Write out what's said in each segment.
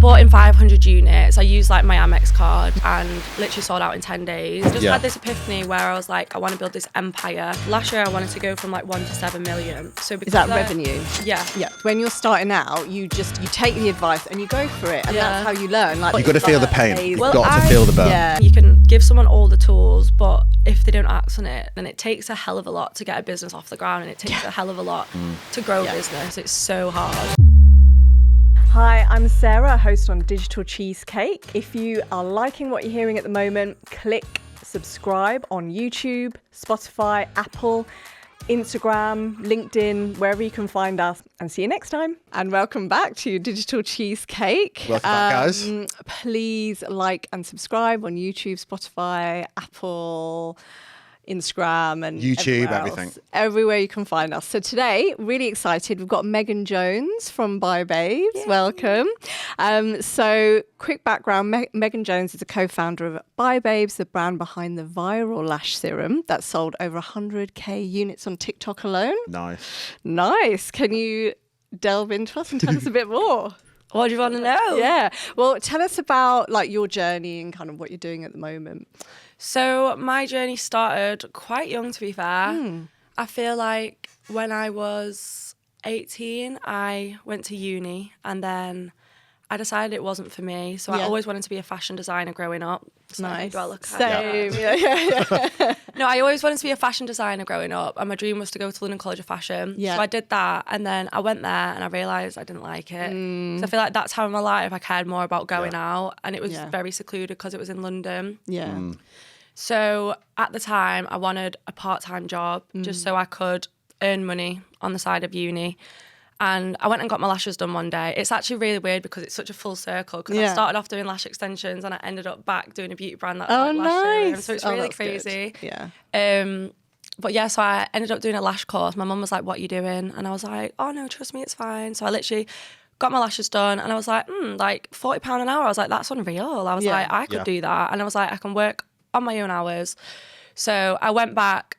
bought in 500 units. I used like my Amex card and literally sold out in 10 days. Just had this epiphany where I was like, I want to build this empire. Last year I wanted to go from like 1 to 7 million. So is that revenue? Yeah. When you're starting out, you take the advice and you go for it, and that's how you learn. Like, you've got to feel the pain. You've Well, got to feel the burn. Yeah. You can give someone all the tools, but if they don't act on it, then it takes a hell of a lot to get a business off the ground, and it takes a hell of a lot to grow a business. It's so hard. Hi, I'm Sarah, host on Digital Cheesecake. If you are liking what you're hearing at the moment, click subscribe on YouTube, Spotify, Apple, Instagram, LinkedIn, wherever you can find us, and see you next time. And welcome back to Digital Cheesecake. Welcome back, guys. Please like and subscribe on YouTube, Spotify, Apple, Instagram, and YouTube, everything. Everywhere you can find us. So today, really excited. We've got Megan Jones from ByBabes. Yay. Welcome. So quick background, Megan Jones is a co-founder of ByBabes, the brand behind the viral Lash Serum that sold over 100k units on TikTok alone. Nice. Can you delve into us and tell us a bit more? What do you want to know? Yeah. Well, tell us about like your journey and kind of what you're doing at the moment. So my journey started quite young, to be fair. I feel like when I was 18, I went to uni, and then I decided it wasn't for me. So I always wanted to be a fashion designer growing up. So nice. Do I look Same. Yeah. No, I always wanted to be a fashion designer growing up, and my dream was to go to London College of Fashion. Yeah. So I did that, and then I went there and I realised I didn't like it. So I feel like that's how in my life I cared more about going out, and it was very secluded because it was in London. Yeah. So at the time, I wanted a part-time job just so I could earn money on the side of uni. And I went and got my lashes done one day. It's actually really weird because it's such a full circle, because I started off doing lash extensions and I ended up back doing a beauty brand that's like Lash Serum. So it's really crazy. Good. Yeah. But yeah, so I ended up doing a lash course. My mum was like, what are you doing? And I was like, oh no, trust me, it's fine. So I literally got my lashes done, and I was like, like £40 an hour. I was like, that's unreal. I was like, I could do that. And I was like, I can work on my own hours. So I went back,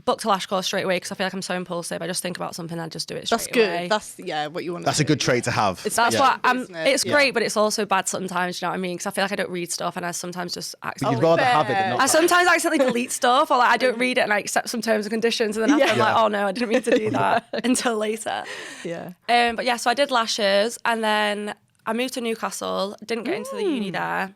booked a lash course straight away, because I feel like I'm so impulsive. I just think about something, I just do it straight away. That's good. That's what you want to do. That's a good trait to have. That's what it's great, but it's also bad sometimes, you know what I mean? Because I feel like I don't read stuff, and I sometimes just accidentally... You'd rather have it than not. I sometimes accidentally delete stuff, or like I don't read it and I accept some terms and conditions, and then after I'm like, oh no, I didn't mean to do that until later. Yeah. But yeah, so I did lashes, and then I moved to Newcastle, didn't get into the uni there.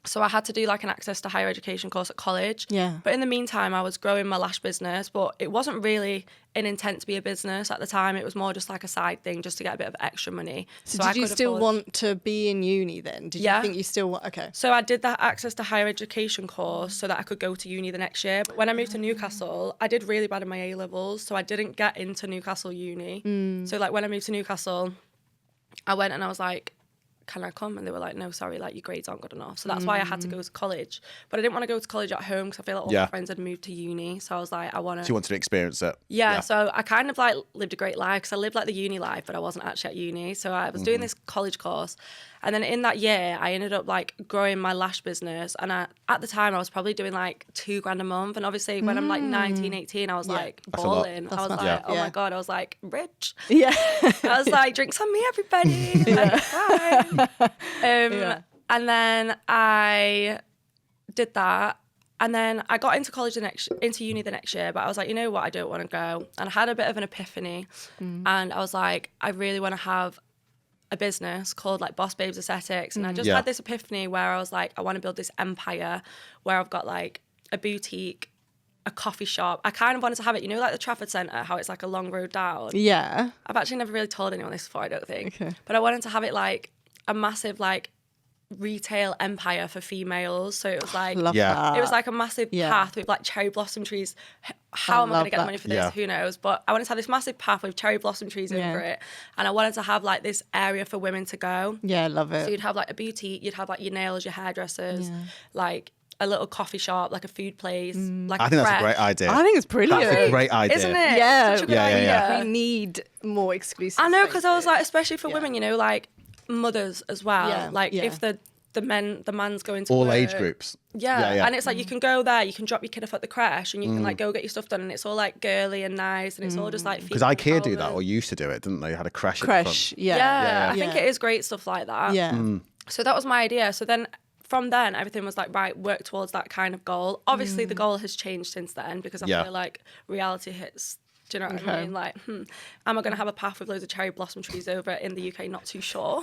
So I had to do like an access to higher education course at college. Yeah. But in the meantime, I was growing my lash business, but it wasn't really an intent to be a business at the time. It was more just like a side thing, just to get a bit of extra money. So did you still want to be in uni then? Did you think you still want... Okay. So I did that access to higher education course so that I could go to uni the next year. But when I moved to Newcastle, I did really bad in my A-levels, so I didn't get into Newcastle uni. So like when I moved to Newcastle, I went and I was like, can I come? And they were like, no, sorry, like your grades aren't good enough. So that's why I had to go to college. But I didn't want to go to college at home, because I feel like all my friends had moved to uni. So I was like, I want to... So you wanted to experience it? Yeah, so I kind of like lived a great life, because I lived like the uni life, but I wasn't actually at uni. So I was doing this college course. And then in that year, I ended up like growing my lash business. And at the time, I was probably doing like $2,000 a month. And obviously when I'm like 19, 18, I was like balling. I was like, oh my God, I was like rich. Yeah. I was like, drinks on me, everybody. Like, fine. And then I did that. And then I got into into uni the next year, but I was like, you know what, I don't want to go. And I had a bit of an epiphany. And I was like, I really want to have a business called like ByBabes Aesthetics, and I just had this epiphany where I was like, I want to build this empire where I've got like a boutique, a coffee shop. I kind of wanted to have it, you know, like the Trafford Centre, how it's like a long road down. Yeah. I've actually never really told anyone this before, I don't think. Okay. But I wanted to have it like a massive like retail empire for females. So it was like Love that. it was like a massive path with like cherry blossom trees. How am I going to get the money for this? Who knows? But I wanted to have this massive path with cherry blossom trees over it, and I wanted to have like this area for women to go. Yeah, love it. So you'd have like a boutique, you'd have like your nails, your hairdressers, like a little coffee shop, like a food place. Like I think that's a great idea. I think it's brilliant. That's a great idea. Isn't it? Yeah. Such a good idea. We need more exclusive I know, because I was spaces. like, especially for women, you know, like mothers as well. Yeah, Like if the the man's going to All work. age groups. Yeah. And it's like you can go there, you can drop your kid off at the crash, and you can like go get your stuff done, and it's all like girly and nice, and it's all just like Because IKEA do that, or used to do it, didn't they? Had a creche at the front. Yeah. I think it is great stuff like that. Yeah. So that was my idea. So then from then, everything was like, right, work towards that kind of goal. Obviously, the goal has changed since then because I feel like reality hits. Do you know what I mean? Like, am I going to have a path with loads of cherry blossom trees over it in the UK? Not too sure.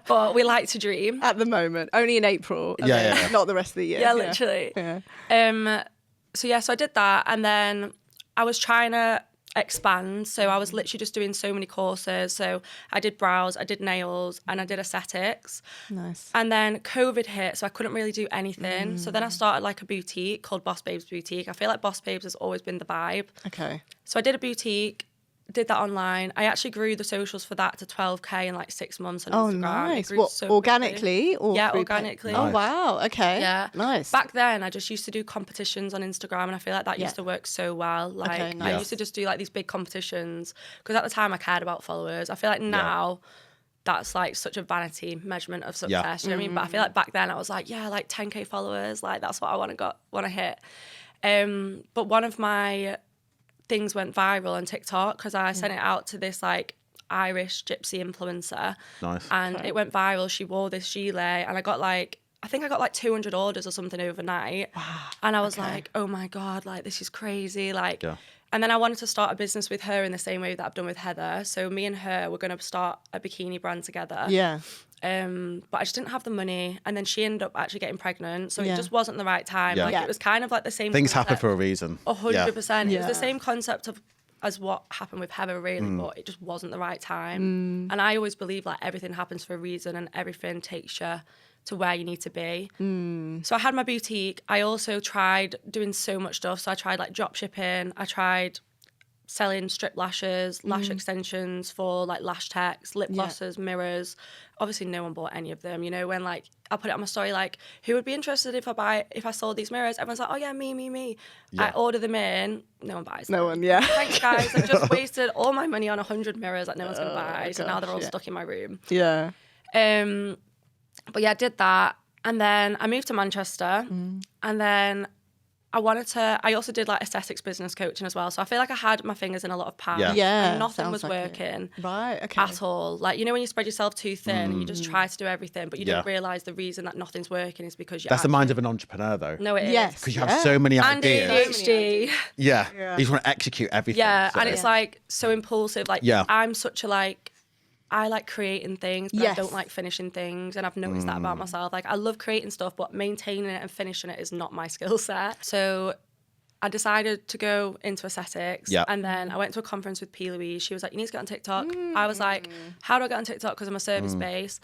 But we like to dream. At the moment, only in April. Not the rest of the year. Yeah, literally. Yeah. So I did that, and then I was trying to expand. So I was literally just doing so many courses. So I did brows, I did nails, and I did aesthetics. Nice. And then COVID hit, so I couldn't really do anything. So then I started like a boutique called ByBabes Boutique. I feel like ByBabes has always been the vibe. Okay. So I did a boutique, did that online. I actually grew the socials for that to 12k in like 6 months on Instagram. Nice. It grew What, so organically? Or yeah, through organically. Oh, wow. Okay. Yeah. Nice. Back then, I just used to do competitions on Instagram, and I feel like that used to work so well. Like, Okay, I nice. used to just do like these big competitions because at the time I cared about followers. I feel like now that's like such a vanity measurement of success. You know what I mean? But I feel like back then I was like, yeah, like 10k followers, like that's what I want to hit. But one of my things went viral on TikTok because I sent it out to this like Irish gypsy influencer. Nice. And it went viral. She wore this gilet, and I think I got like 200 orders or something overnight. Wow. And I was like, oh my God, like this is crazy. Like, and then I wanted to start a business with her in the same way that I've done with Heather. So me and her were going to start a bikini brand together. Yeah. But I just didn't have the money, and then she ended up actually getting pregnant, so it just wasn't the right time. Like it was kind of like the same Things concept. happen for a reason. 100%. It was the same concept as what happened with Heather, really, but it just wasn't the right time. And I always believe like everything happens for a reason, and everything takes you to where you need to be. So I had my boutique. I also tried doing so much stuff. So I tried like drop shipping. I tried selling strip lashes, lash extensions for like lash techs, lip glosses, mirrors. Obviously no one bought any of them. You know, when like I put it on my story, like, who would be interested if I sold these mirrors? Everyone's like, oh yeah, me. I order them in, no one buys them. No one, yeah. Thanks guys, I've just wasted all my money on 100 mirrors that no one's gonna buy. So now they're all stuck in my room. Yeah. But yeah, I did that. And then I moved to Manchester, and then I also did like aesthetics business coaching as well. So I feel like I had my fingers in a lot of pies. And nothing was working at all. Like, you know, when you spread yourself too thin and you just try to do everything, but you don't realise the reason that nothing's working is because That's the mind of an entrepreneur, though. No, it is. Yes. Because you have so many ideas. And ADHD. Yeah. You just want to execute everything. Yeah, so. and it's like so impulsive. Like, I'm such a like, I like creating things, but I don't like finishing things. And I've noticed that about myself. Like, I love creating stuff, but maintaining it and finishing it is not my skill set. So I decided to go into aesthetics. And then I went to a conference with P. Louise. She was like, you need to get on TikTok. I was like, how do I get on TikTok? Because I'm a service base.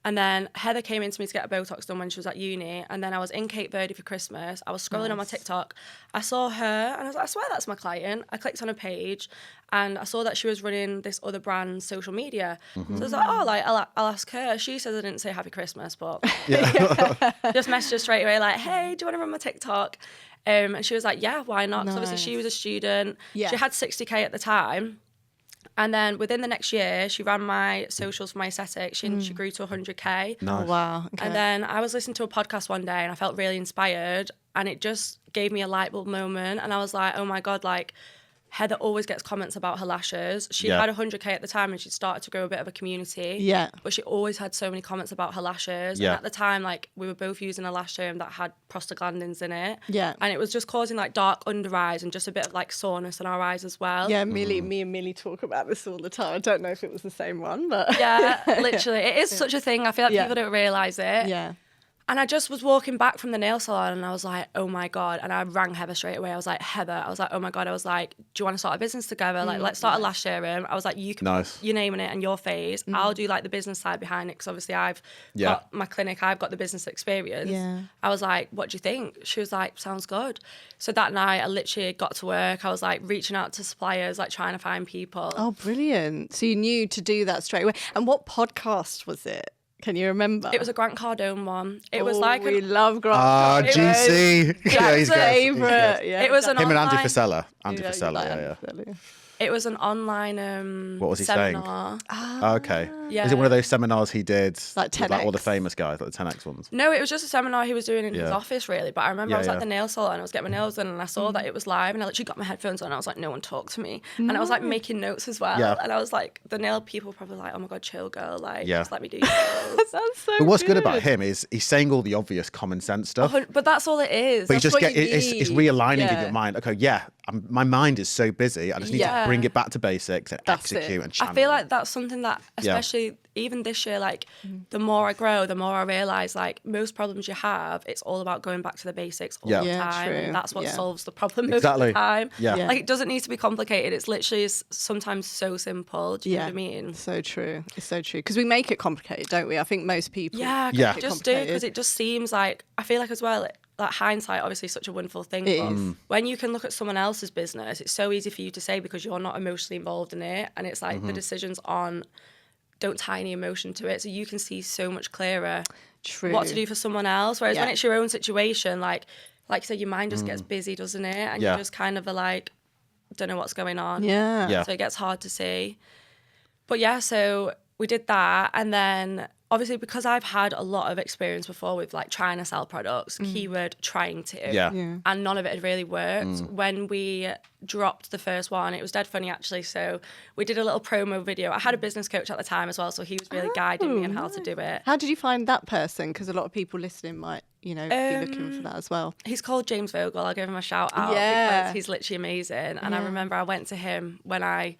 And then Heather came in to me to get a Botox done when she was at uni. And then I was in Cape Verde for Christmas. I was scrolling on my TikTok. I saw her and I was like, I swear that's my client. I clicked on her page and I saw that she was running this other brand's social media. So I was like, oh, like I'll ask her. She says I didn't say Happy Christmas, but just messaged her straight away like, hey, do you want to run my TikTok? And she was like, yeah, why not? Because obviously she was a student. She had 60k at the time. And then within the next year, she ran my socials for my aesthetics. She grew to 100k. Nice. Oh, wow. Okay. And then I was listening to a podcast one day and I felt really inspired. And it just gave me a light bulb moment. And I was like, oh my God, like, Heather always gets comments about her lashes. She had 100k at the time and she'd started to grow a bit of a community. Yeah. But she always had so many comments about her lashes. And at the time, like, we were both using a lash serum that had prostaglandins in it. Yeah. And it was just causing like dark under eyes and just a bit of like soreness in our eyes as well. Yeah, me and Millie talk about this all the time. I don't know if it was the same one, but yeah, literally. It is such a thing. I feel like people don't realise it. Yeah. And I just was walking back from the nail salon and I was like, oh my God. And I rang Heather straight away. I was like, Heather, I was like, oh my God. I was like, do you want to start a business together? Like, let's start a lash serum. I was like, you can, you're naming it and your phase. I'll do like the business side behind it because obviously I've got my clinic, I've got the business experience. Yeah. I was like, what do you think? She was like, sounds good. So that night I literally got to work. I was like reaching out to suppliers, like trying to find people. Oh, brilliant. So you knew to do that straight away. And what podcast was it? Can you remember? It was a Grant Cardone one. It was like we love Grant. Ah, GC. Jack's favourite. Yeah, it was an him and Andy online... Frisella. Andy Frisella, yeah. It was an online What was he seminar. Oh, okay. Yeah. Is it one of those seminars he did Like with like all the 10X? famous guys, like the 10X ones? No, it was just a seminar he was doing in his Yeah. office, really. But I remember Yeah, I was yeah. at the nail salon and I was getting my nails done and I saw that it was live and I literally got my headphones on and I was like, no one talk to me. And I was like making notes as well. Yeah. And I was like, the nail people were probably like, oh my God, chill girl. Like, Yeah. just let me do your nails. That's so But what's good about him is he's saying all the obvious common sense stuff. But that's all it is. But you That's just what get you it's need. realigning in Yeah. your mind. Okay, yeah, my mind is so busy. I just need to Yeah. bring it back to basics and That's it. execute and I channel. feel like that's something that, Yeah. especially even this year, like the more I grow, the more I realize like most problems you have, it's all about going back to the basics all Yeah. the Yeah, time. true. And that's what Yeah. solves the problem most of Exactly. the time. Yeah. Yeah. Like it doesn't need to be complicated. It's literally sometimes so simple. Do you know what I mean? So true. It's so true. Because we make it complicated, don't we? I think most people. Yeah, Yeah. yeah. Just do because it just seems like I feel like as well. Like hindsight, obviously, is such a wonderful thing. It But is. when you can look at someone else's business, it's so easy for you to say because you're not emotionally involved in it, and it's like Mm-hmm. the decisions on don't tie any emotion to it, so you can see so much clearer True. what to do for someone else. Whereas when Yeah. it's your own situation, like you said, your mind just gets busy, doesn't it? And Yeah. you just kind of are like, don't know what's going on. Yeah. Yeah. So it gets hard to see. But yeah, so we did that. And then obviously because I've had a lot of experience before with like trying to sell products, keyword trying to. Yeah. And none of it had really worked. When we dropped the first one, it was dead funny actually. So we did a little promo video. I had a business coach at the time as well, so he was really guiding me on how to do it. How did you find that person? Because a lot of people listening might, be looking for that as well. He's called James Vogel. I'll give him a shout out Yeah. because he's literally amazing. And I remember I went to him when I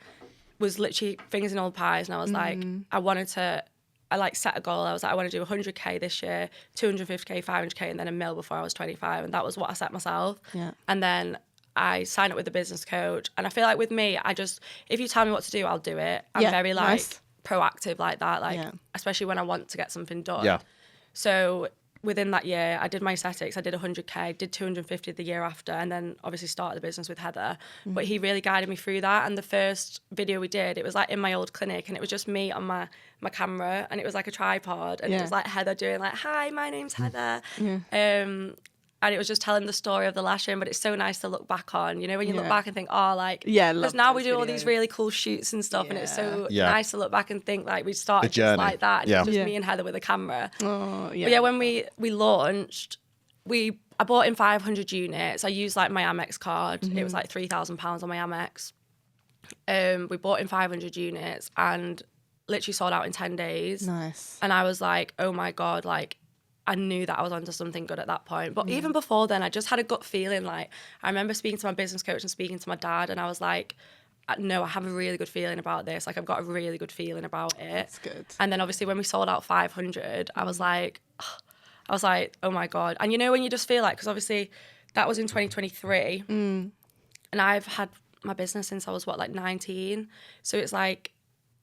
was literally fingers in all pies and I was like, I like set a goal. I was like, I want to do 100K this year, 250K, 500K, and then a mil before I was 25. And that was what I set myself. Yeah. And then I signed up with a business coach. And I feel like with me, if you tell me what to do, I'll do it. I'm Yeah, very like nice. proactive like that, Yeah. especially when I want to get something done. Yeah. So within that year, I did my aesthetics. I did 100K, did 250 the year after, and then obviously started the business with Heather. But he really guided me through that. And the first video we did, it was like in my old clinic, and it was just me on my camera, and it was like a tripod, and it was like Heather doing like, "Hi, my name's Heather." And it was just telling the story of the Lash Room, but it's so nice to look back on. You know, when you look back and think, oh, like, Yeah, because love now we those do all these videos. really cool shoots and stuff, and it's so Yeah. nice to look back and think like we started The just journey. like that. And Yeah. it was just Yeah. me and Heather with a camera. Oh, yeah. But yeah, when we launched, I bought in 500 units. I used like my Amex card. It was like £3,000 on my Amex. We bought in 500 units and literally sold out in 10 days. Nice. And I was like, oh my God, like I knew that I was onto something good at that point. But even before then, I just had a gut feeling. Like I remember speaking to my business coach and speaking to my dad, and I was like, no, I have a really good feeling about this. Like I've got a really good feeling about it. That's good. And then obviously when we sold out 500, I was like, oh my God. And you know when you just feel like, because obviously that was in 2023, and I've had my business since I was 19. So it's like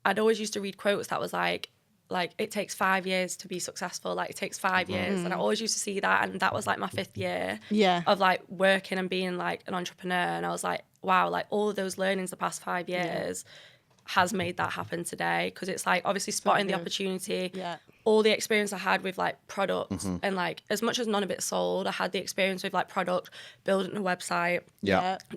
I'd always used to read quotes that was like it takes 5 years to be successful. Like it takes 5 years, and I always used to see that, and that was like my 5th year of like working and being like an entrepreneur, and I was like, wow, like all of those learnings the past 5 years has made that happen today, because it's like obviously spotting the opportunity, all the experience I had with like product, and like as much as none of it sold, I had the experience with like product, building a website,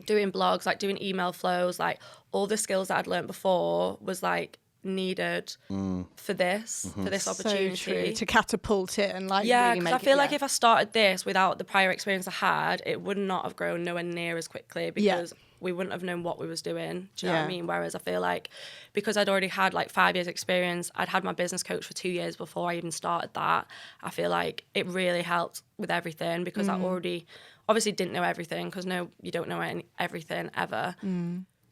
doing blogs, like doing email flows, like all the skills that I'd learned before was like needed for this opportunity. So true. To catapult it and like Yeah, really because make I feel it, like if I started this without the prior experience I had, it would not have grown nowhere near as quickly, because we wouldn't have known what we was doing. Do you know what I mean? Whereas I feel like because I'd already had like 5 years experience, I'd had my business coach for 2 years before I even started that. I feel like it really helped with everything, because I already obviously didn't know everything, because no, you don't know everything ever.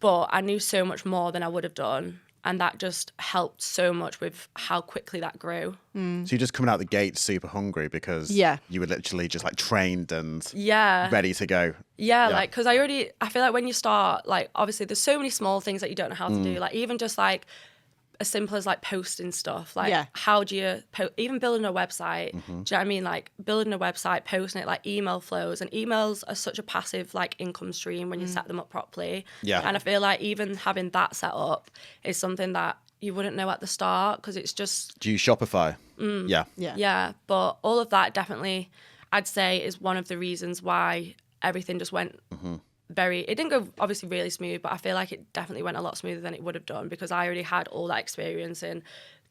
But I knew so much more than I would have done. And that just helped so much with how quickly that grew. So you're just coming out the gate super hungry because you were literally just like trained and ready to go. Yeah, like, because I feel like when you start, like, obviously there's so many small things that you don't know how to do. Like, even just like as simple as like posting stuff. Like, how do you even building a website? Do you know what I mean? Like building a website, posting it, like email flows, and emails are such a passive like income stream when you set them up properly. Yeah. And I feel like even having that set up is something that you wouldn't know at the start, because it's just. Do you Shopify? Yeah. But all of that definitely, I'd say, is one of the reasons why everything just went it didn't go obviously really smooth, but I feel like it definitely went a lot smoother than it would have done because I already had all that experience in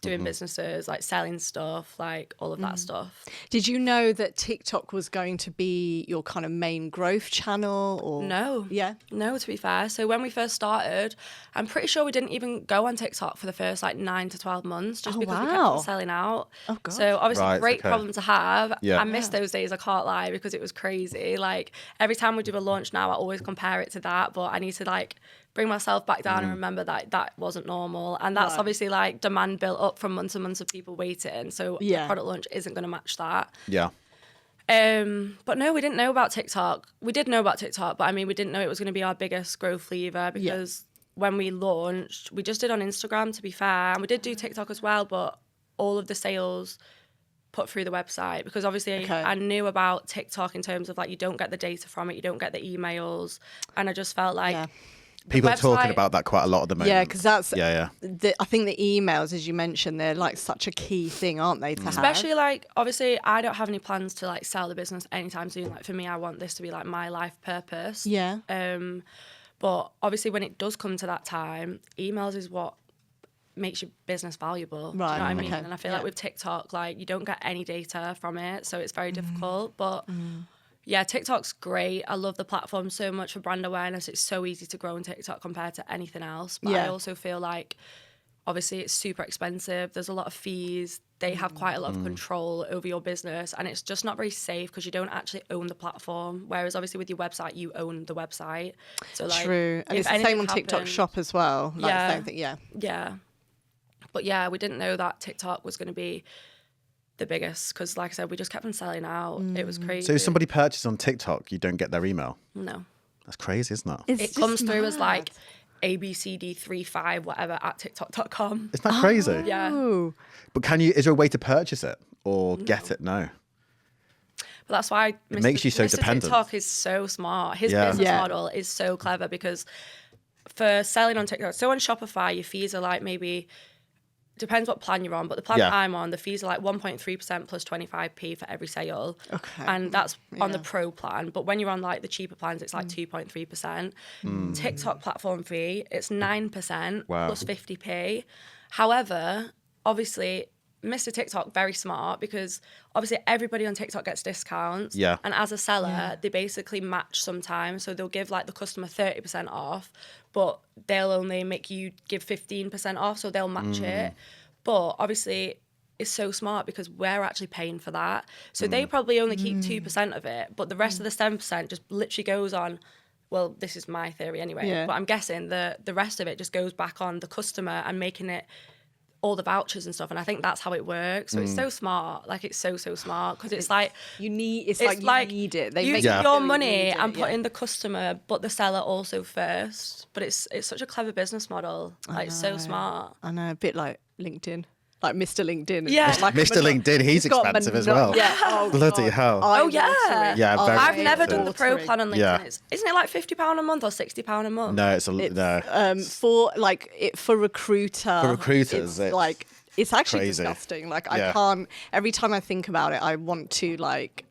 doing businesses, like selling stuff, like all of that stuff. Did you know that TikTok was going to be your kind of main growth channel? Or No. Yeah? No, to be fair. So when we first started, I'm pretty sure we didn't even go on TikTok for the first like 9 to 12 months just because we kept on selling out. Oh, God. So obviously great problem to have. Yeah. I miss those days, I can't lie, because it was crazy. Like every time we do a launch now, I always compare it to that, but I need to like bring myself back down and remember that that wasn't normal. And that's obviously like demand built up from months and months of people waiting. So the product launch isn't going to match that. Yeah. But no, we didn't know about TikTok. We did know about TikTok, but I mean, we didn't know it was going to be our biggest growth lever because when we launched, we just did on Instagram, to be fair. And we did do TikTok as well, but all of the sales put through the website because obviously I knew about TikTok in terms of like you don't get the data from it, you don't get the emails. And I just felt like... People are talking about that quite a lot at the moment. Yeah, because that's, I think the emails, as you mentioned, they're like such a key thing, aren't they, to have? Especially like, obviously, I don't have any plans to like sell the business anytime soon. Like for me, I want this to be like my life purpose. Yeah. But obviously when it does come to that time, emails is what makes your business valuable. Right. Do you know what I mean? And I feel like with TikTok, like you don't get any data from it. So it's very difficult. But... Yeah, TikTok's great. I love the platform so much for brand awareness. It's so easy to grow on TikTok compared to anything else. But I also feel like, obviously, it's super expensive. There's a lot of fees. They have quite a lot of control over your business. And it's just not very safe because you don't actually own the platform. Whereas, obviously, with your website, you own the website. So, like, true. And it's the same on TikTok Shop as well. Like, same thing, Yeah. But, yeah, we didn't know that TikTok was going to be the biggest because, like I said, we just kept on selling out. It was crazy. So if somebody purchases on TikTok, you don't get their email? No. That's crazy, isn't it? It comes through as like ABCD35 whatever at TikTok.com. Isn't that crazy? Yeah. But is there a way to purchase it or get it? No. But that's why it makes you so dependent. TikTok is so smart. His business model is so clever because for selling on TikTok, so on Shopify, your fees are like maybe... Depends what plan you're on, but the plan that I'm on, the fees are like 1.3% plus 25p for every sale. Okay. And that's on the pro plan. But when you're on like the cheaper plans, it's like 2.3%. TikTok platform fee, it's 9% plus 50p. However, obviously, Mr. TikTok, very smart because obviously everybody on TikTok gets discounts. Yeah. And as a seller, they basically match sometimes. So they'll give like the customer 30% off, but they'll only make you give 15% off. So they'll match it. But obviously it's so smart because we're actually paying for that. So they probably only keep 2% of it, but the rest of the 7% just literally goes on. Well, this is my theory anyway, but I'm guessing the rest of it just goes back on the customer and making it all the vouchers and stuff, and I think that's how it works. So it's so smart, like it's so smart because it's like you need you need it. They using your money and putting the customer but the seller also first. But it's such a clever business model. Like it's so smart. I know, a bit like LinkedIn. Like Mr. LinkedIn. Yeah. Like Mr. LinkedIn, he's expensive as well. Yeah. Oh, bloody hell. Oh, yeah. Yeah, very I've never done the pro plan on LinkedIn. Yeah. Isn't it like £50 a month or £60 a month? No, for recruiter. For recruiters, it's like it's actually crazy. disgusting. Like I can't. Every time I think about it, I want to like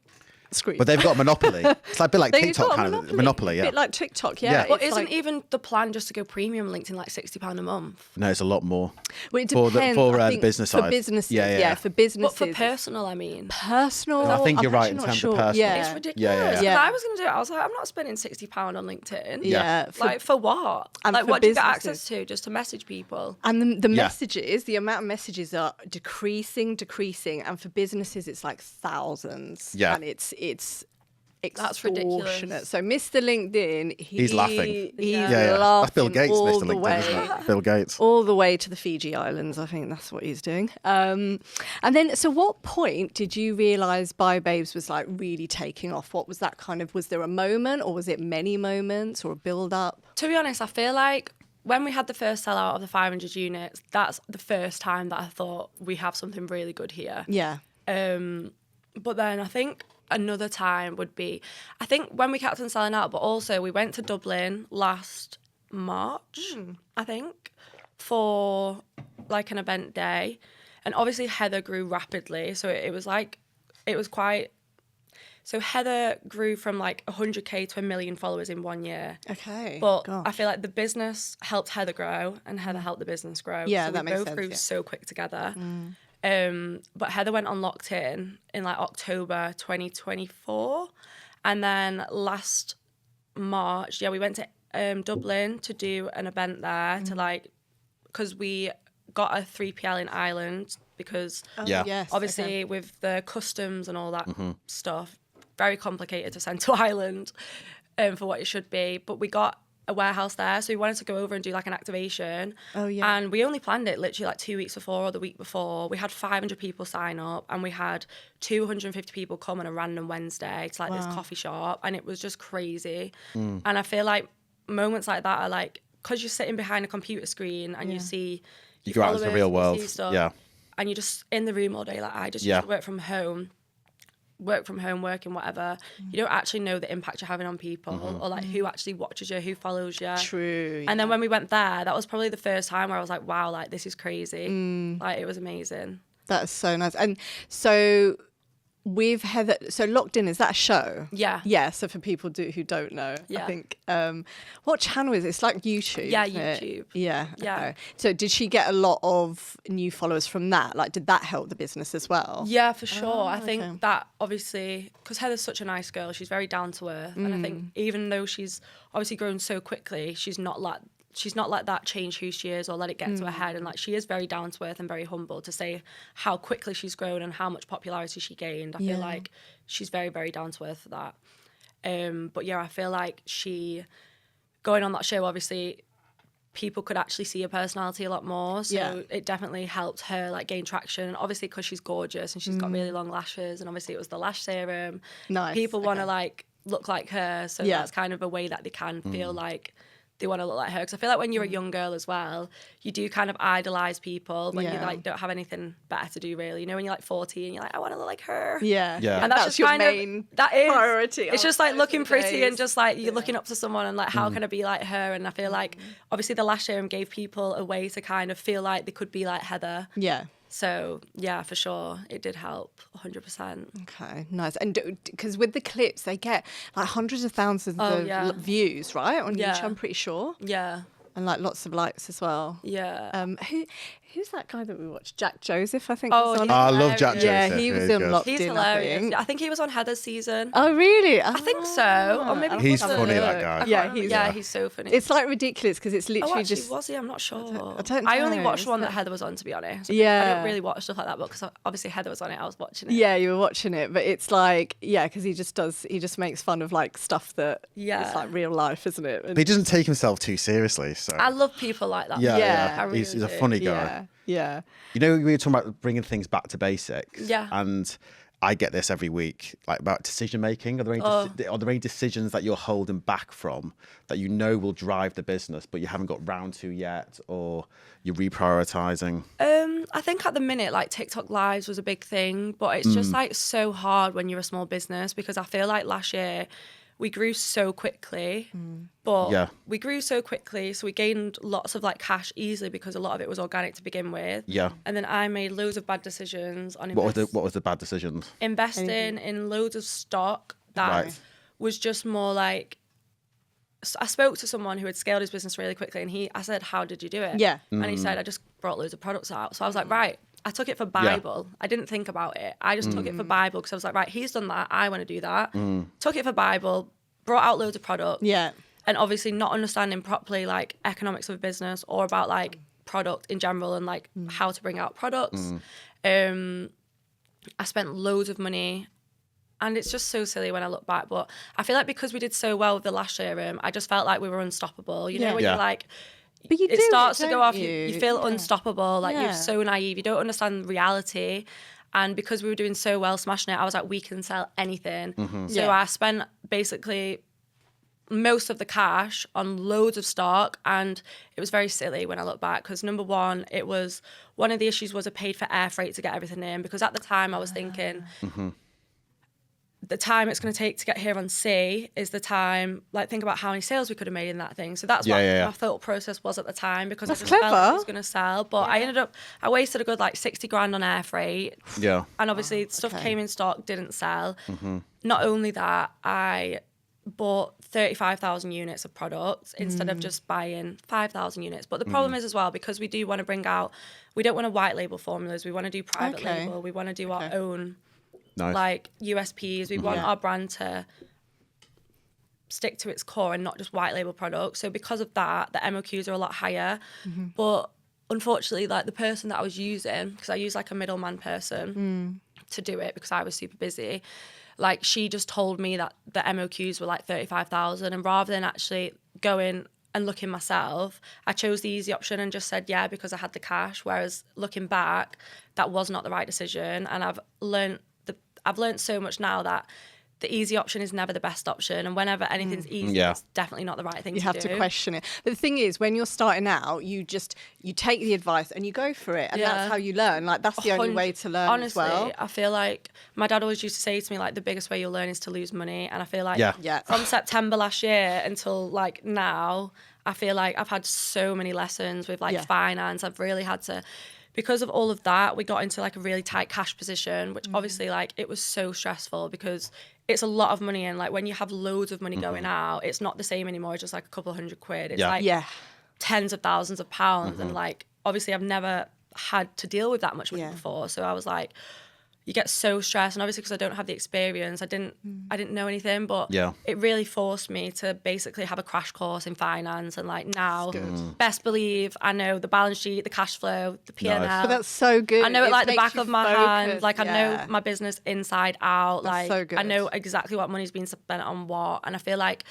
scream. But they've got a monopoly. It's like a bit like TikTok kind of monopoly. Yeah. A bit like TikTok. Yeah. But isn't even the plan just to go premium LinkedIn like £60 a month? No, it's a lot more. Well, it depends. For the business side. For businesses, for businesses. But for personal, I mean. Personal. I think you're right in terms of personal. Yeah. It's ridiculous. Yeah. I was going to do it. I was like, I'm not spending £60 on LinkedIn. Yeah. Like for what? And like what do you get access to? Just to message people? And the messages, the amount of messages are decreasing. And for businesses, it's like thousands. Yeah. And it's that's ridiculous. So Mr. LinkedIn, he's laughing. He's laughing. That's Bill Gates, all Mr. the LinkedIn, way, isn't it? Bill Gates. All the way to the Fiji Islands. I think that's what he's doing. And then, so what point did you realise ByBabes was like really taking off? What was that kind of? Was there a moment, or was it many moments, or a build up? To be honest, I feel like when we had the first sellout of the 500 units, that's the first time that I thought we have something really good here. Yeah. But then I think another time would be, I think when we kept on selling out, but also we went to Dublin last March, I think, for like an event day. And obviously Heather grew rapidly. So it was quite So Heather grew from like 100K to 1 million followers in 1 year. Okay. But I feel like the business helped Heather grow and Heather helped the business grow. Yeah, so that makes sense. We both grew so quick together. But Heather went on locked in like October 2024. And then last March, we went to Dublin to do an event there to like, because we got a 3PL in Ireland because obviously with the customs and all that stuff, very complicated to send to Ireland for what it should be. But we got a warehouse there, so we wanted to go over and do like an activation. And we only planned it literally like 2 weeks before or the week before. We had 500 people sign up and we had 250 people come on a random Wednesday to like this coffee shop, and it was just crazy. And I feel like moments like that are like, because you're sitting behind a computer screen and you see you go out into the real world, and you're just in the room all day. Like I just used to work from home, working whatever. You don't actually know the impact you're having on people or like who actually watches you, who follows you. True. And then when we went there, that was probably the first time where I was like, wow, like this is crazy. Like it was amazing. That's so nice. And so with Heather, so Locked In, is that a show? Yeah. So for people who don't know, I think, what channel is it? It's like YouTube. Yeah, isn't YouTube. It? Yeah. Yeah. Okay. So did she get a lot of new followers from that? Like, did that help the business as well? Yeah, for sure. I think that obviously, because Heather's such a nice girl, she's very down to earth. And I think even though she's obviously grown so quickly, she's not let that change who she is or let it get to her head. And like she is very down to earth and very humble to say how quickly she's grown and how much popularity she gained. I feel like she's very, very down to earth for that. But yeah, I feel like she going on that show, obviously people could actually see her personality a lot more. So it definitely helped her like gain traction. Obviously because she's gorgeous and she's got really long lashes, and obviously it was the Lash Serum. Nice. People want to like look like her. So that's kind of a way that they can feel like they want to look like her. Because I feel like when you're a young girl as well, you do kind of idolize people when you like don't have anything better to do, really. You know, when you're like 40 and you're like, I want to look like her. Yeah. And that's just your kind main priority. It's just like looking days. pretty and just like you're looking up to someone and like, how can I be like her? And I feel like obviously the Lash Serum gave people a way to kind of feel like they could be like Heather. Yeah. So yeah, for sure, it did help 100%. Okay, nice. And because with the clips, they get like hundreds of thousands of views, right, on YouTube, I'm pretty sure. Yeah. And like lots of likes as well. Yeah. Who's that guy that we watched? Jack Joseph, I think. I love Jack Joseph. Yeah, he was in Locked He's In. hilarious. I think he was on Heather's season. Oh, really? I think so. Or maybe he's funny, that guy. Yeah, he's so funny. It's like ridiculous because it's literally just. Was he? I'm not sure. I don't know. I only watched one that Heather was on, to be honest. Yeah. I don't really watch stuff like that, but because obviously Heather was on it, I was watching it. Yeah, you were watching it, but it's like, because he just makes fun of like stuff that is like real life, isn't it? But he doesn't take himself too seriously. So I love people like that. Yeah. Really he's a funny guy. Yeah. You know, we were talking about bringing things back to basics. Yeah. And I get this every week, like about decision making. Are there any decisions that you're holding back from that you know will drive the business, but you haven't got round to yet, or you're reprioritizing? I think at the minute, like TikTok lives was a big thing, but it's just like so hard when you're a small business, because I feel like last year we grew so quickly, we grew so quickly, so we gained lots of like cash easily because a lot of it was organic to begin with. Yeah. And then I made loads of bad decisions on what was the bad decisions? Investing in loads of stock that was just more like, I spoke to someone who had scaled his business really quickly, and I said, how did you do it? Yeah. And he said, I just brought loads of products out. So I was like, right. I took it for Bible. I didn't think about it. I just took it for Bible because I was like, right, he's done that. I want to do that. Took it for Bible, brought out loads of products. Yeah. And obviously not understanding properly like economics of a business or about like product in general and like how to bring out products. I spent loads of money, and it's just so silly when I look back. But I feel like because we did so well with the Lash Serum, I just felt like we were unstoppable. You know, when you're like, but it starts to go off, you feel unstoppable, like you're so naive, you don't understand reality. And because we were doing so well smashing it, I was like, we can sell anything. So I spent basically most of the cash on loads of stock, and it was very silly when I look back, because number one, it was one of the issues was I paid for air freight to get everything in, because at the time I was thinking the time it's going to take to get here on C is the time, like, think about how many sales we could have made in that thing. So that's what my thought process was at the time, because That's I just felt clever. it was going to sell. But I wasted a good like 60 grand on air freight. Yeah. And obviously stuff came in stock, didn't sell. Not only that, I bought 35,000 units of products instead of just buying 5,000 units. But the problem is as well, because we do want to bring out, we don't want to white label formulas. We want to do private label. We want to do our own like USPs. We want our brand to stick to its core and not just white label products. So because of that, the MOQs are a lot higher. But unfortunately, like the person that I was using, because I used like a middleman person to do it because I was super busy, like she just told me that the MOQs were like 35,000, and rather than actually going and looking myself, I chose the easy option and just said yeah because I had the cash. Whereas looking back, that was not the right decision, and I've learned so much now that the easy option is never the best option, and whenever anything's easy, it's definitely not the right thing to do. You have to question it. But the thing is, when you're starting out, you take the advice and you go for it, and that's how you learn. Like that's the only way to learn. Honestly, as well. I feel like my dad always used to say to me, like, the biggest way you'll learn is to lose money. And I feel like from September last year until like now, I feel like I've had so many lessons with like finance. I've really had to. Because of all of that, we got into like a really tight cash position, which obviously like it was so stressful because it's a lot of money. And like when you have loads of money going out, it's not the same anymore. It's just like a couple £100. It's like tens of thousands of pounds. And like, obviously I've never had to deal with that much money before. So I was like, you get so stressed, and obviously because I don't have the experience, I didn't know anything, but it really forced me to basically have a crash course in finance. And like now, best believe I know the balance sheet, the cash flow, the P&L. Nice. But that's so good. I know it like the makes back you of my focus. hand. Like I know my business inside out. That's like so good. I know exactly what money's being spent on what, and I feel like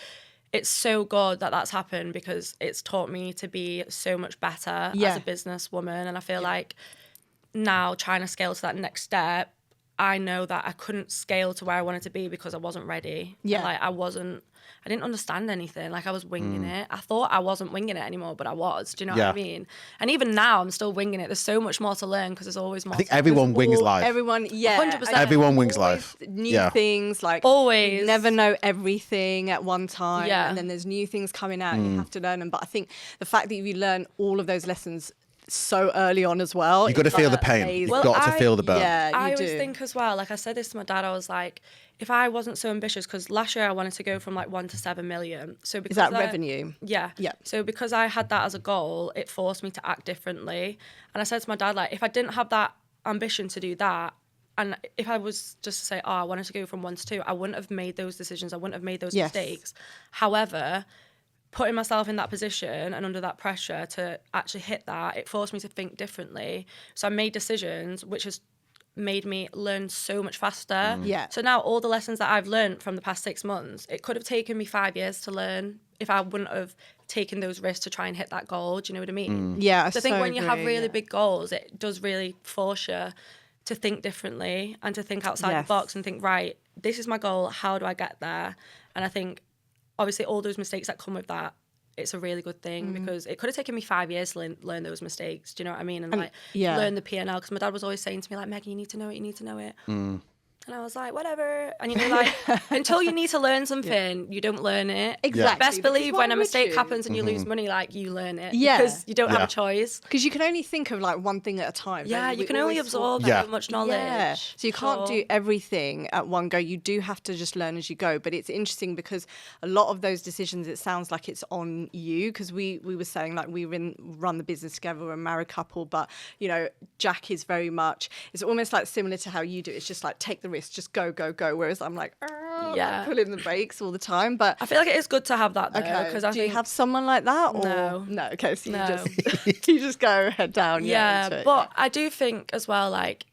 it's so good that that's happened because it's taught me to be so much better as a businesswoman. And I feel like now trying to scale to that next step, I know that I couldn't scale to where I wanted to be because I wasn't ready. Yeah. Like I didn't understand anything. Like I was winging it. I thought I wasn't winging it anymore, but I was. Do you know what I mean? And even now I'm still winging it. There's so much more to learn because there's always more. I think everyone wings life. Everyone, 100%. Everyone wings life. New things, like always. You never know everything at one time. Yeah. And then there's new things coming out and you have to learn them. But I think the fact that you learn all of those lessons so early on as well. You've got to feel the pain. You've got to feel the burn. Yeah, I you always do. think as well, like I said this to my dad, I was like, if I wasn't so ambitious, because last year I wanted to go from like 1 to 7 million. So because Is that revenue? Yeah. Yeah. So because I had that as a goal, it forced me to act differently. And I said to my dad, like, if I didn't have that ambition to do that, and if I was just to say, oh, I wanted to go from 1 to 2, I wouldn't have made those decisions. I wouldn't have made those mistakes. However, putting myself in that position and under that pressure to actually hit that, it forced me to think differently. So I made decisions which has made me learn so much faster. Yeah. So now all the lessons that I've learned from the past 6 months, it could have taken me 5 years to learn if I wouldn't have taken those risks to try and hit that goal. Do you know what I mean? Yeah, So I think when you have really agree. big goals, it does really force you to think differently and to think outside the box and think, right, this is my goal. How do I get there? And I think obviously all those mistakes that come with that, it's a really good thing because it could have taken me 5 years to learn those mistakes. Do you know what I mean? And like learn the P&L, because my dad was always saying to me like, Megan, you need to know it, you need to know it. And I was like, whatever. And you know, like, until you need to learn something, you don't learn it. Exactly. Best believe Because when why a would mistake you? happens and you lose money, like, you learn it. Yeah. Because you don't have a choice. Because you can only think of like one thing at a time. Yeah, don't you We can only always absorb talk- so much knowledge. Yeah. So you can't Sure. do everything at one go. You do have to just learn as you go. But it's interesting because a lot of those decisions, it sounds like it's on you. Because we were saying like we run the business together, we're a married couple. But, you know, Jack is very much, it's almost like similar to how you do. It's just like take the risk, just go, go, go. Whereas I'm like, like pulling the brakes all the time. But I feel like it is good to have that though. okay, Because I do think you have someone like that? Or? No. Okay, so No. you just you just go head down. Yeah, into it, but I do think as well, like,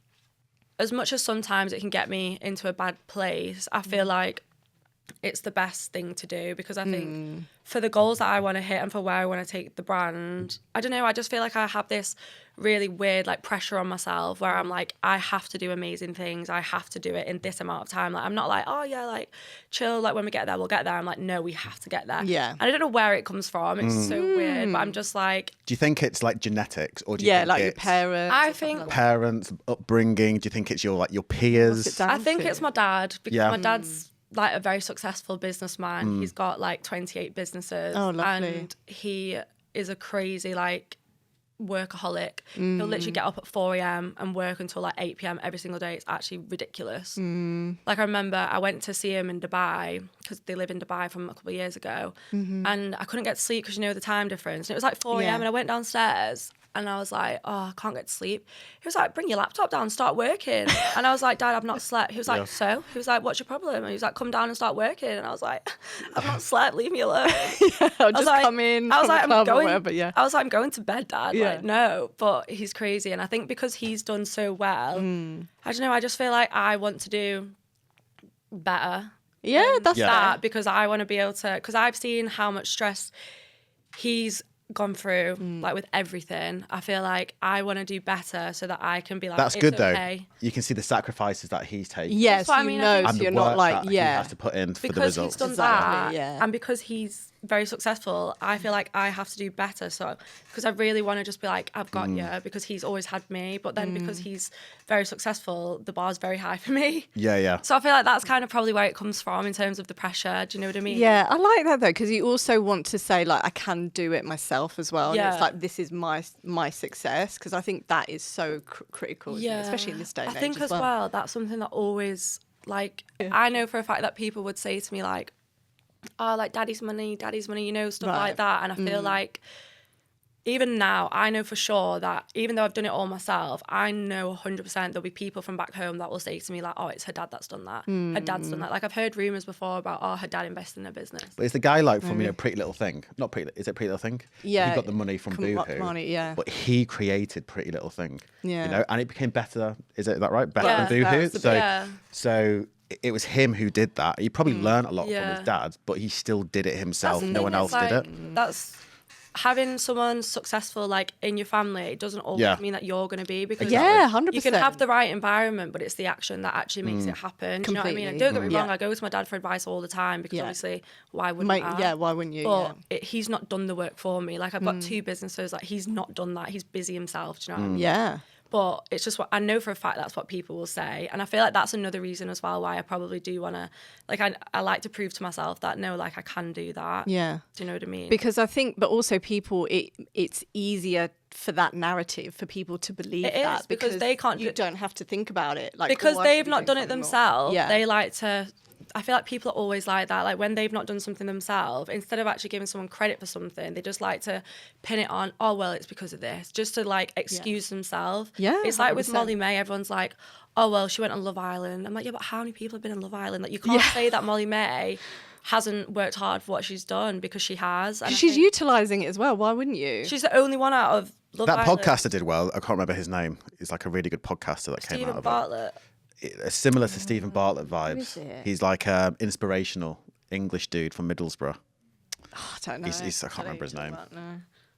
as much as sometimes it can get me into a bad place, I feel like it's the best thing to do, because I think for the goals that I want to hit and for where I want to take the brand, I don't know, I just feel like I have this really weird like pressure on myself where I'm like, I have to do amazing things, I have to do it in this amount of time. Like I'm not like, oh yeah, like chill, like when we get there we'll get there. I'm like, no, we have to get there. Yeah. And I don't know where it comes from, it's so weird, but I'm just like, Do you think it's like genetics, or do you think like your it's parents? I think parents, upbringing? Do you think it's your peers? I think it's my dad, because Yeah. my dad's like a very successful businessman. He's got like 28 businesses. Oh, lovely. And he is a crazy like workaholic. He'll literally get up at 4 a.m. and work until like 8 p.m. every single day. It's actually ridiculous. Like I remember I went to see him in Dubai, because they live in Dubai from a couple of years ago, and I couldn't get to sleep because you know the time difference. And it was like 4 a.m. Yeah. and I went downstairs and I was like, oh, I can't get to sleep. He was like, bring your laptop down and start working. And I was like, Dad, I've not slept. He was like, so? He was like, what's your problem? And he was like, come down and start working. And I was like, I've not slept, leave me alone. I'll just like, come in. I was like, I'm going. Whatever, yeah. I was like, I'm going to bed, Dad. Yeah. Like, no, but he's crazy, and I think because he's done so well, I don't know. I just feel like I want to do better. Yeah, that's That because I want to be able to. Because I've seen how much stress he's gone through, like with everything. I feel like I want to do better so that I can be like, That's it's good okay. though. You can see the sacrifices that he's taken. Yes, what I you mean, I know, think- so And the you're not work like, that he has to put in for the Because results. he's done Exactly, that, yeah. and because he's very successful, I feel like I have to do better. So, because I really want to just be like, I've got you, because he's always had me. But then because he's very successful, the bar's very high for me. Yeah. So I feel like that's kind of probably where it comes from in terms of the pressure. Do you know what I mean? Yeah, I like that though, because you also want to say like I can do it myself as well. And Yeah. it's like this is my success, because I think that is so critical, isn't it? Especially in this day and I age think as well that's something that always like I know for a fact that people would say to me like, oh, like daddy's money, you know, stuff Right. like that. And I feel like even now, I know for sure that even though I've done it all myself, I know 100% there'll be people from back home that will say to me like, oh, it's her dad that's done that. Her dad's done that. Like I've heard rumours before about, oh, her dad invested in her business. But it's the guy like from Pretty Little Thing. Not Pretty. Is it Pretty Little Thing? Yeah. He got the money from Boohoo. money, yeah. But he created Pretty Little Thing. Yeah. You know, and it became better. Is it that right? Better Yeah. than Boohoo. That's So so it was him who did that. He probably learned a lot from Yeah. his dad, but he still did it himself. That's the No thing, one it's else did like, it. That's having someone successful like in your family. It doesn't always Yeah. mean that you're going to be, because Yeah, 100%. you can have the right environment, but it's the action that actually makes it happen. Do you know what I mean? And Completely. don't get me wrong, Yeah. I go to my dad for advice all the time, because Yeah. obviously why wouldn't I? Yeah, why wouldn't you? But he's not done the work for me. Like I've got 2 businesses. Like he's not done that. He's busy himself. Do you know what I mean? Yeah. But it's just what I know for a fact that's what people will say. And I feel like that's another reason as well why I probably do want to, like, I like to prove to myself that, no, like, I can do that. Yeah. Do you know what I mean? Because I think, but also people, it's easier for that narrative for people to believe It is, that because they can't you don't have to think about it. Like, because oh, I should they've be not doing done it something more. themselves, Yeah. they like to. I feel like people are always like that. Like when they've not done something themselves, instead of actually giving someone credit for something, they just like to pin it on, oh, well, it's because of this, just to like excuse themselves. Yeah, It's like with 100%. Molly May, everyone's like, oh, well, she went on Love Island. I'm like, yeah, but how many people have been on Love Island? Like you can't say that Molly May hasn't worked hard for what she's done, because she has. And I She's think utilising it as well. Why wouldn't you? she's the only one out of Love That Island. podcaster did well. I can't remember his name. He's like a really good podcaster that came Stephen out of Bartlett. it. Similar to Stephen Bartlett is vibes. it? He's like an inspirational English dude from Middlesbrough. I don't know. I can't remember his name.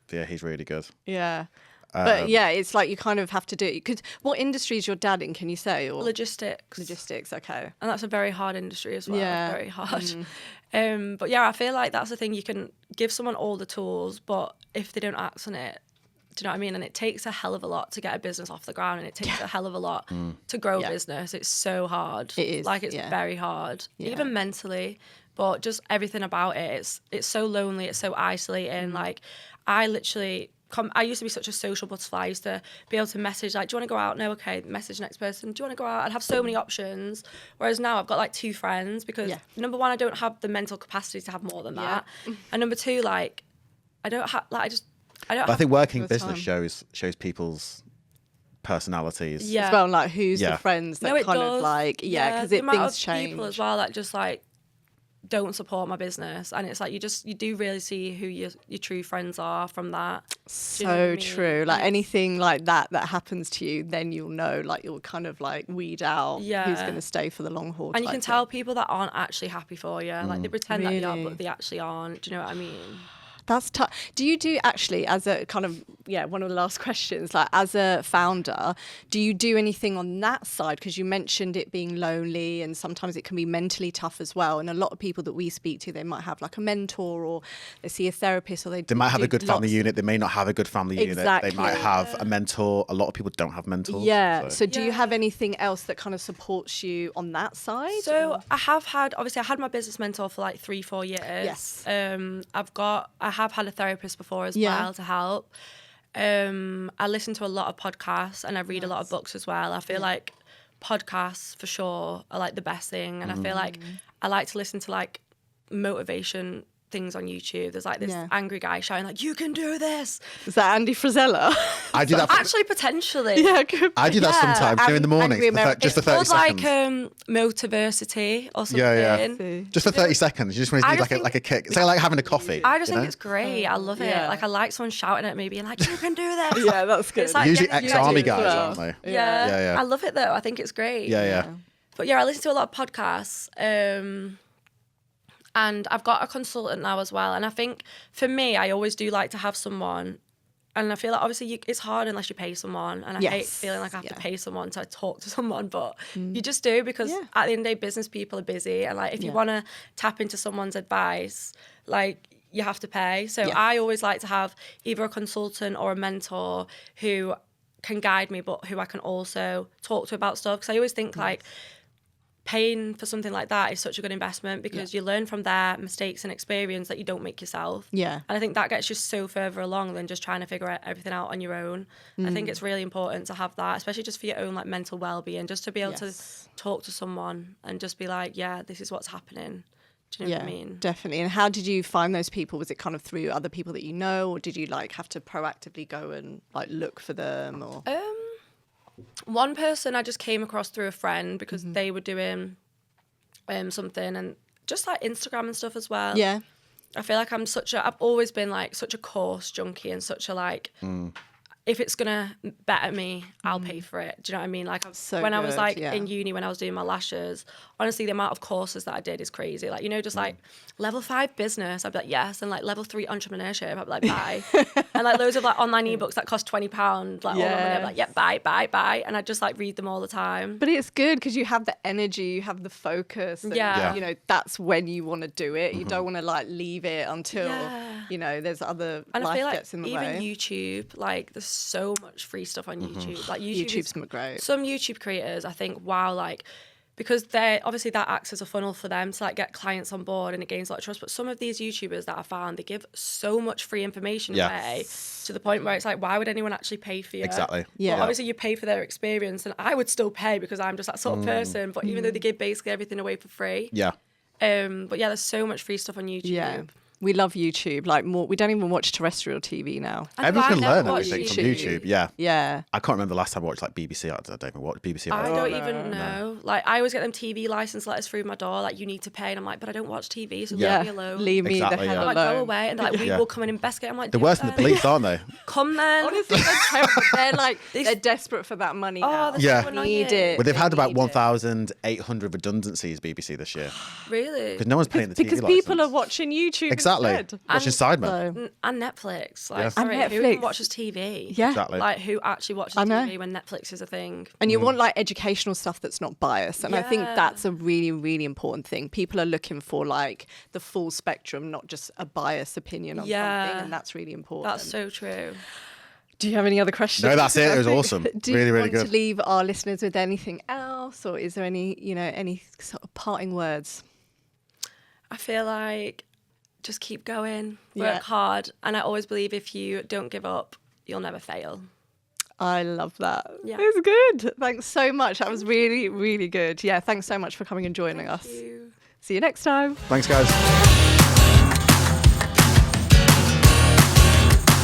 Yeah, he's really good. Yeah. But yeah, it's like you kind of have to do it. Because what industry is your dad in, can you say? Or Logistics. logistics, okay. And that's a very hard industry as well. Yeah. Very hard. But yeah, I feel like that's the thing. You can give someone all the tools, but if they don't act on it, do you know what I mean? And it takes a hell of a lot to get a business off the ground, and it takes a hell of a lot to grow a business. It's so hard. It is, Like it's yeah. very hard, Yeah. even mentally, but just everything about it. It's so lonely. It's so isolating. Like I literally. I used to be such a social butterfly. I used to be able to message, like, do you want to go out? No, okay, message next person. Do you want to go out? I'd have so many options. Whereas now I've got like 2 friends, because number one, I don't have the mental capacity to have more than that. And number 2, like, I don't have, like, I don't But I think working the business time. shows people's personalities. Yeah. As well, like who's Yeah. the friends that No, it kind does. of like, because the it amount things of change. people as well that just like don't support my business. And it's like you do really see who your true friends are from that. Do you know what I mean? True. Like anything like that happens to you, then you'll know, like you'll kind of like weed out who's going to stay for the long haul. And you can tell people that aren't actually happy for you. Like they pretend that they are, Really? but they actually aren't. Do you know what I mean? That's tough. Do you do actually, as a kind of, one of the last questions, like as a founder, do you do anything on that side? Because you mentioned it being lonely and sometimes it can be mentally tough as well. And a lot of people that we speak to, they might have like a mentor or they see a therapist or they might have a good family unit. They may not have a good family unit. Exactly. They might have a mentor. A lot of people don't have mentors. Yeah. So do you have anything else that kind of supports you on that side? So I had my business mentor for like 3-4 years. Yes. I have had a therapist before as well to help. I listen to a lot of podcasts and I read a lot of books as well. I feel like podcasts for sure are like the best thing, and I feel like I like to listen to like motivation things on YouTube. There's like this angry guy shouting like, "You can do this." Is that Andy Frisella? I do that. Actually, potentially. Yeah, good. I do that sometimes in the morning. Just for 30 It's seconds. called like Motiversity or something. Yeah. Just for 30 seconds. You just want to need like a kick. It's like having a coffee. I just think it's great. I love it. Like I like someone shouting at me, being like, "You can do this." Yeah, that's good. It's like, Usually yeah, ex-army you guys, do. aren't they? Yeah. I love it though. I think it's great. Yeah. But I listen to a lot of podcasts. And I've got a consultant now as well. And I think for me, I always do like to have someone. And I feel like obviously it's hard unless you pay someone. And I hate feeling like I have to pay someone to talk to someone. But you just do, because at the end of the day, business people are busy. And like if you want to tap into someone's advice, like you have to pay. So I always like to have either a consultant or a mentor who can guide me, but who I can also talk to about stuff. Because I always think like paying for something like that is such a good investment, because you learn from their mistakes and experience that you don't make yourself. Yeah. And I think that gets you so further along than just trying to figure everything out on your own. I think it's really important to have that, especially just for your own like mental well-being, just to be able to talk to someone and just be like, yeah, this is what's happening. Do you know what I mean? Definitely. And how did you find those people? Was it kind of through other people that you know, or did you like have to proactively go and like look for them? Or one person I just came across through a friend, because they were doing something, and just like Instagram and stuff as well. Yeah. I feel like I've always been like such a course junkie and such a like, if it's gonna better me, I'll pay for it. Do you know what I mean? Like when I was like in uni, when I was doing my lashes, honestly, the amount of courses that I did is crazy. Like, just like level 5 business, I'd be like, yes. And like level 3 entrepreneurship, I'd be like, buy. And like loads of like online ebooks that cost £20, like all my money, I'd be like, yeah, buy. And I just like read them all the time. But it's good because you have the energy, you have the focus. And, that's when you want to do it. You don't want to like leave it until, there's other and life I feel like gets in the even way. YouTube, like there's so much free stuff on YouTube. Like YouTube's great. Some YouTube creators, I think, wow, like, because they're obviously that acts as a funnel for them to like get clients on board and it gains a lot of trust. But some of these YouTubers that I found, they give so much free information away to the point where it's like, why would anyone actually pay for you? Exactly. Yeah. Well, obviously you pay for their experience, and I would still pay because I'm just that sort of person. But even though they give basically everything away for free. Yeah. But there's so much free stuff on YouTube. Yeah. We love YouTube. Like we don't even watch terrestrial TV now. Everyone's going to learn watch everything from YouTube. Yeah. Yeah. I can't remember the last time I watched like BBC. I don't even watch BBC. I don't even know. Like I always get them TV license letters through my door. Like you need to pay, and I'm like, but I don't watch TV, so leave me alone. Leave me the hell I'm like, alone. go away, and they're like, we will come and investigate. I'm like, they're worse than the police, aren't they? Come then. Honestly, they're terrible. They're like they're desperate for that money now. They're so annoying. Need it. Well, they've had about 1,800 redundancies, BBC, this year. Really? Because no one's paying the TV because license. people are watching YouTube Exactly. instead. Watching Sidemen. And Netflix. Like, Yeah. sorry, And who even Netflix. watches TV? Yeah. Exactly. Like, who actually watches TV when Netflix is a thing? And you want like educational stuff that's not biased. And I think that's a really, really important thing. People are looking for like the full spectrum, not just a biased opinion on something. And that's really important. That's so true. Do you have any other questions? No, that's it. It was awesome. Do really, you really want good. to leave our listeners with anything else? Or is there any, any sort of parting words? I feel like just keep going, work hard. And I always believe if you don't give up, you'll never fail. I love that. Yeah. It was good. Thanks so much. That was really, really good. Yeah, thanks so much for coming and joining us. Thank you. See you next time. Thanks, guys.